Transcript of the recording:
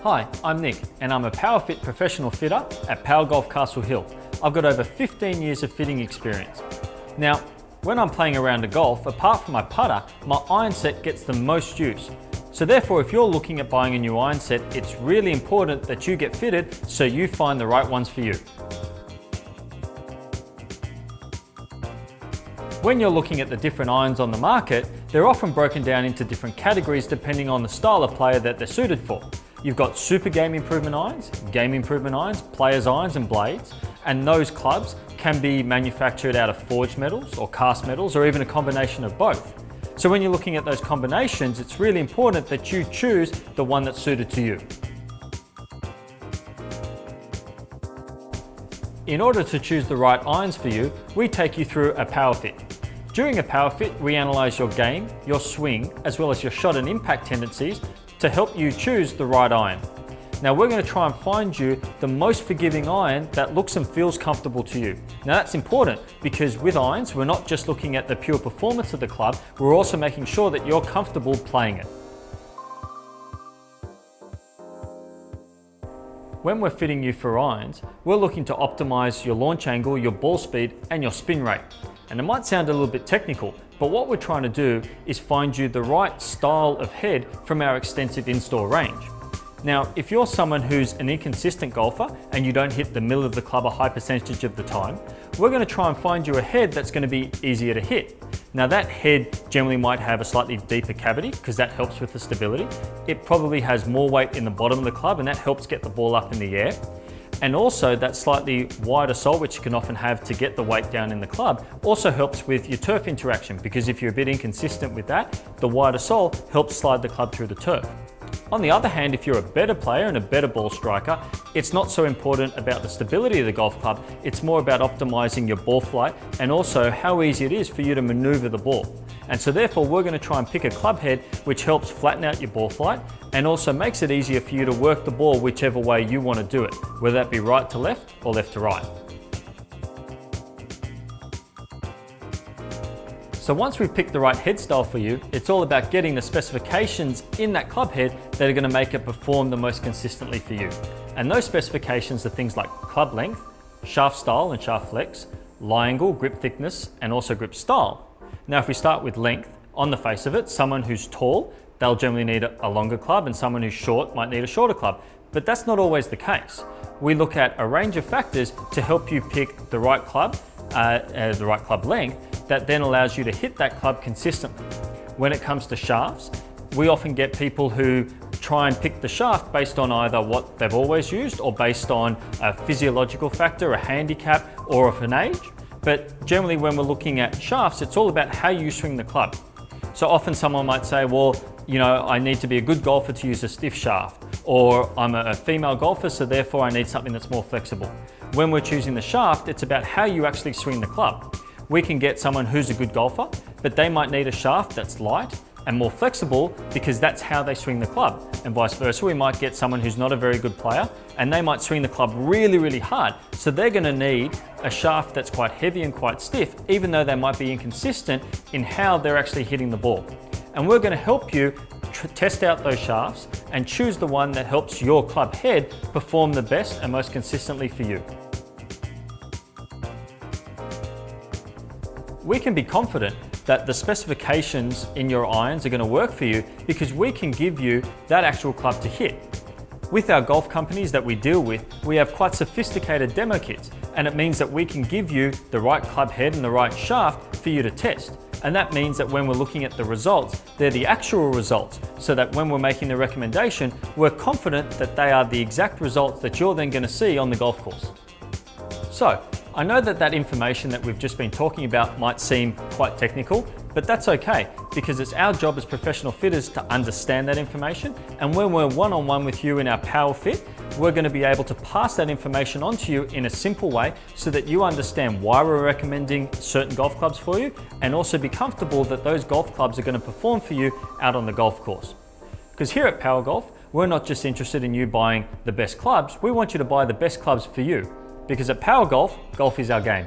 Hi, I'm Nick and I'm a PowerFit professional fitter at Power Golf Castle Hill. I've got over 15 years of fitting experience. Now, when I'm playing around a golf, apart from my putter, my iron set gets the most use. So therefore, if you're looking at buying a new iron set, it's really important that you get fitted so you find the right ones for you. When you're looking at the different irons on the market, they're often broken down into different categories depending on the style of player that they're suited for. You've got super game improvement irons, players irons and blades, and those clubs can be manufactured out of forged metals or cast metals or even a combination of both. So when you're looking at those combinations, it's really important that you choose the one that's suited to you. In order to choose the right irons for you, we take you through a power fit. During a power fit, we analyse your game, your swing, as well as your shot and impact tendencies to help you choose the right iron. Now we're going to try and find you the most forgiving iron that looks and feels comfortable to you. Now that's important because with irons, we're not just looking at the pure performance of the club, we're also making sure that you're comfortable playing it. When we're fitting you for irons, we're looking to optimize your launch angle, your ball speed, and your spin rate. And it might sound a little bit technical, but what we're trying to do is find you the right style of head from our extensive in-store range. Now, if you're someone who's an inconsistent golfer and you don't hit the middle of the club a high percentage of the time, we're going to try and find you a head that's going to be easier to hit. Now that head generally might have a slightly deeper cavity because that helps with the stability. It probably has more weight in the bottom of the club and that helps get the ball up in the air. And also that slightly wider sole, which you can often have to get the weight down in the club, also helps with your turf interaction because if you're a bit inconsistent with that, the wider sole helps slide the club through the turf. On the other hand, if you're a better player and a better ball striker, it's not so important about the stability of the golf club, it's more about optimizing your ball flight and also how easy it is for you to maneuver the ball. And so therefore we're going to try and pick a club head which helps flatten out your ball flight and also makes it easier for you to work the ball whichever way you want to do it, whether that be right to left or left to right. So once we've picked the right head style for you, it's all about getting the specifications in that club head that are going to make it perform the most consistently for you. And those specifications are things like club length, shaft style and shaft flex, lie angle, grip thickness, and also grip style. Now if we start with length, on the face of it, someone who's tall, they'll generally need a longer club and someone who's short might need a shorter club. But that's not always the case. We look at a range of factors to help you pick the right club length that then allows you to hit that club consistently. When it comes to shafts, we often get people who try and pick the shaft based on either what they've always used or based on a physiological factor, a handicap, or of an age. But generally when we're looking at shafts, it's all about how you swing the club. So often someone might say, well, you know, I need to be a good golfer to use a stiff shaft, or I'm a female golfer, so therefore I need something that's more flexible. When we're choosing the shaft, it's about how you actually swing the club. We can get someone who's a good golfer, but they might need a shaft that's light and more flexible because that's how they swing the club. And vice versa, we might get someone who's not a very good player and they might swing the club really, really hard. So they're gonna need a shaft that's quite heavy and quite stiff, even though they might be inconsistent in how they're actually hitting the ball. And we're gonna help you test out those shafts and choose the one that helps your club head perform the best and most consistently for you. We can be confident that the specifications in your irons are going to work for you because we can give you that actual club to hit. With our golf companies that we deal with, we have quite sophisticated demo kits, and it means that we can give you the right club head and the right shaft for you to test. And that means that when we're looking at the results, they're the actual results, so that when we're making the recommendation, we're confident that they are the exact results that you're then going to see on the golf course. So, I know that information that we've just been talking about might seem quite technical, but that's okay because it's our job as professional fitters to understand that information, and when we're one-on-one with you in our Power Fit, we're going to be able to pass that information on to you in a simple way so that you understand why we're recommending certain golf clubs for you and also be comfortable that those golf clubs are going to perform for you out on the golf course. Because here at Power Golf, we're not just interested in you buying the best clubs, we want you to buy the best clubs for you. Because at Power Golf, golf is our game.